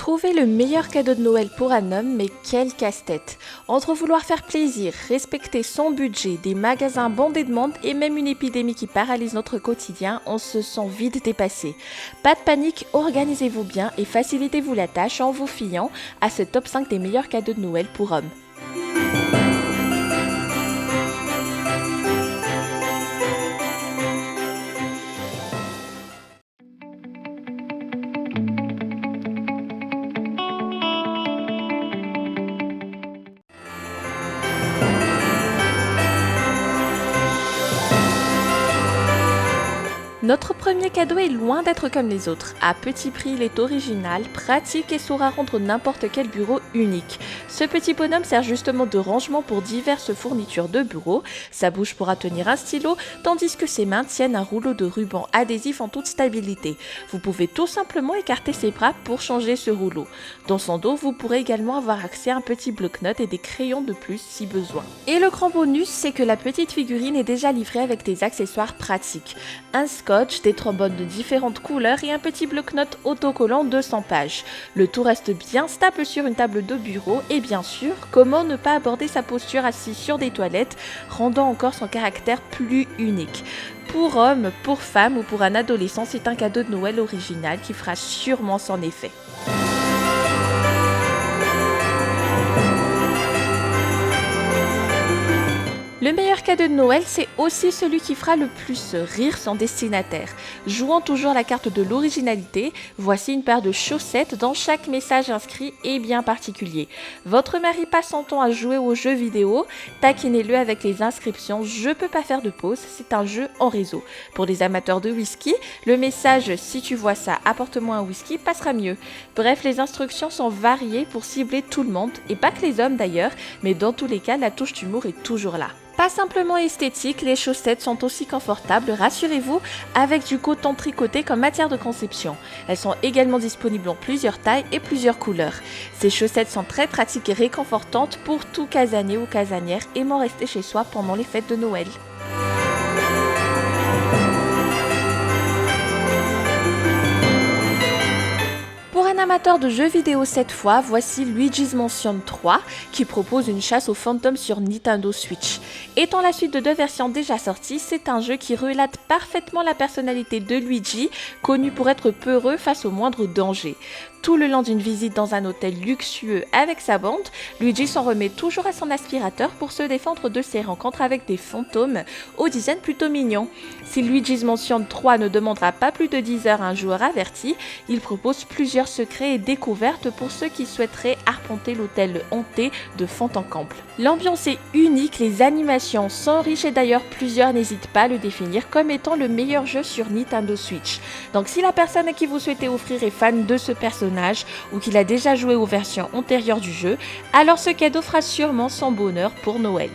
Trouver le meilleur cadeau de Noël pour un homme, mais quel casse-tête! Entre vouloir faire plaisir, respecter son budget, des magasins bondés de monde et même une épidémie qui paralyse notre quotidien, on se sent vite dépassé. Pas de panique, organisez-vous bien et facilitez-vous la tâche en vous fiant à ce top 5 des meilleurs cadeaux de Noël pour hommes. Notre premier cadeau est loin d'être comme les autres. À petit prix, il est original, pratique et saura rendre n'importe quel bureau unique. Ce petit bonhomme sert justement de rangement pour diverses fournitures de bureau. Sa bouche pourra tenir un stylo, tandis que ses mains tiennent un rouleau de ruban adhésif en toute stabilité. Vous pouvez tout simplement écarter ses bras pour changer ce rouleau. Dans son dos, vous pourrez également avoir accès à un petit bloc-notes et des crayons de plus si besoin. Et le grand bonus, c'est que la petite figurine est déjà livrée avec des accessoires pratiques. Un scotch, des trombones de différentes couleurs et un petit bloc-notes autocollant de 100 pages. Le tout reste bien stable sur une table de bureau et bien sûr, comment ne pas aborder sa posture assise sur des toilettes, rendant encore son caractère plus unique. Pour homme, pour femme ou pour un adolescent, c'est un cadeau de Noël original qui fera sûrement son effet. Le meilleur cadeau de Noël, c'est aussi celui qui fera le plus rire son destinataire. Jouant toujours la carte de l'originalité, voici une paire de chaussettes dont chaque message inscrit est bien particulier. Votre mari passe son temps à jouer aux jeux vidéo, taquinez-le avec les inscriptions « Je peux pas faire de pause », c'est un jeu en réseau. Pour les amateurs de whisky, le message « Si tu vois ça, apporte-moi un whisky » passera mieux. Bref, les instructions sont variées pour cibler tout le monde, et pas que les hommes d'ailleurs, mais dans tous les cas, la touche d'humour est toujours là. Pas simplement esthétiques, les chaussettes sont aussi confortables, rassurez-vous, avec du coton tricoté comme matière de conception. Elles sont également disponibles en plusieurs tailles et plusieurs couleurs. Ces chaussettes sont très pratiques et réconfortantes pour tout casanier ou casanière aimant rester chez soi pendant les fêtes de Noël. Pour un amateur de jeux vidéo cette fois, voici Luigi's Mansion 3 qui propose une chasse aux fantômes sur Nintendo Switch. Étant la suite de deux versions déjà sorties, c'est un jeu qui relate parfaitement la personnalité de Luigi, connu pour être peureux face au moindre danger. Tout le long d'une visite dans un hôtel luxueux avec sa bande, Luigi s'en remet toujours à son aspirateur pour se défendre de ses rencontres avec des fantômes aux dizaines plutôt mignons. Si Luigi's Mansion 3 ne demandera pas plus de 10 heures à un joueur averti, il propose plusieurs secrets et découvertes pour ceux qui souhaiteraient arpenter l'hôtel hanté de fond en comble. L'ambiance est unique, les animations sont riches et d'ailleurs plusieurs n'hésitent pas à le définir comme étant le meilleur jeu sur Nintendo Switch. Donc si la personne à qui vous souhaitez offrir est fan de ce personnage ou qu'il a déjà joué aux versions antérieures du jeu, alors ce cadeau fera sûrement son bonheur pour Noël.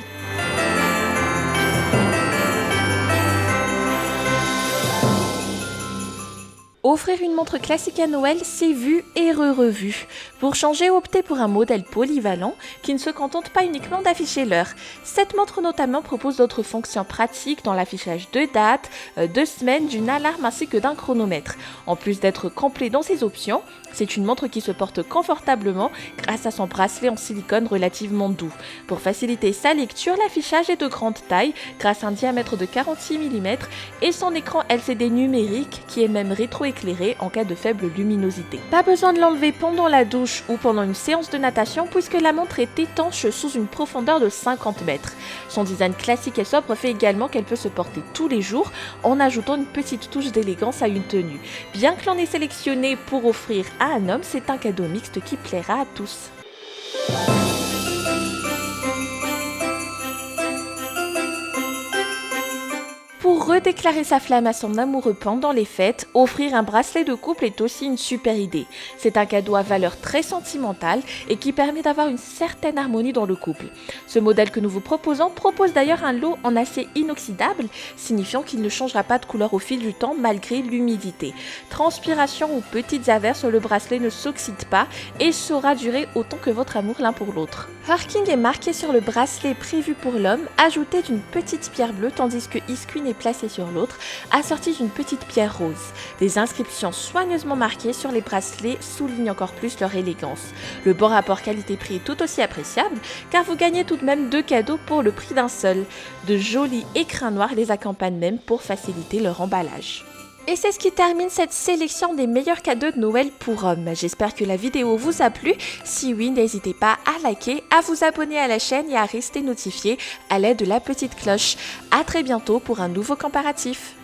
Offrir une montre classique à Noël, c'est vu et revu. Pour changer, optez pour un modèle polyvalent qui ne se contente pas uniquement d'afficher l'heure. Cette montre notamment propose d'autres fonctions pratiques dans l'affichage de dates, de semaines, d'une alarme ainsi que d'un chronomètre. En plus d'être complet dans ses options, c'est une montre qui se porte confortablement grâce à son bracelet en silicone relativement doux. Pour faciliter sa lecture, l'affichage est de grande taille grâce à un diamètre de 46 mm et son écran LCD numérique qui est même rétroéclairé en cas de faible luminosité. Pas besoin de l'enlever pendant la douche ou pendant une séance de natation puisque la montre est étanche sous une profondeur de 50 mètres. Son design classique et sobre fait également qu'elle peut se porter tous les jours en ajoutant une petite touche d'élégance à une tenue. Bien que l'on ait sélectionné pour offrir à un homme, c'est un cadeau mixte qui plaira à tous. Pour redéclarer sa flamme à son amoureux pendant les fêtes, offrir un bracelet de couple est aussi une super idée. C'est un cadeau à valeur très sentimentale et qui permet d'avoir une certaine harmonie dans le couple. Ce modèle que nous vous proposons propose d'ailleurs un lot en acier inoxydable, signifiant qu'il ne changera pas de couleur au fil du temps malgré l'humidité. Transpiration ou petites averses, le bracelet ne s'oxyde pas et saura durer autant que votre amour l'un pour l'autre. Harking est marqué sur le bracelet prévu pour l'homme, ajouté d'une petite pierre bleue, tandis que Isqueen est placé coincés sur l'autre, assortis d'une petite pierre rose. Des inscriptions soigneusement marquées sur les bracelets soulignent encore plus leur élégance. Le bon rapport qualité-prix est tout aussi appréciable car vous gagnez tout de même 2 cadeaux pour le prix d'un seul. De jolis écrins noirs les accompagnent même pour faciliter leur emballage. Et c'est ce qui termine cette sélection des meilleurs cadeaux de Noël pour hommes. J'espère que la vidéo vous a plu. Si oui, n'hésitez pas à liker, à vous abonner à la chaîne et à rester notifié à l'aide de la petite cloche. A très bientôt pour un nouveau comparatif.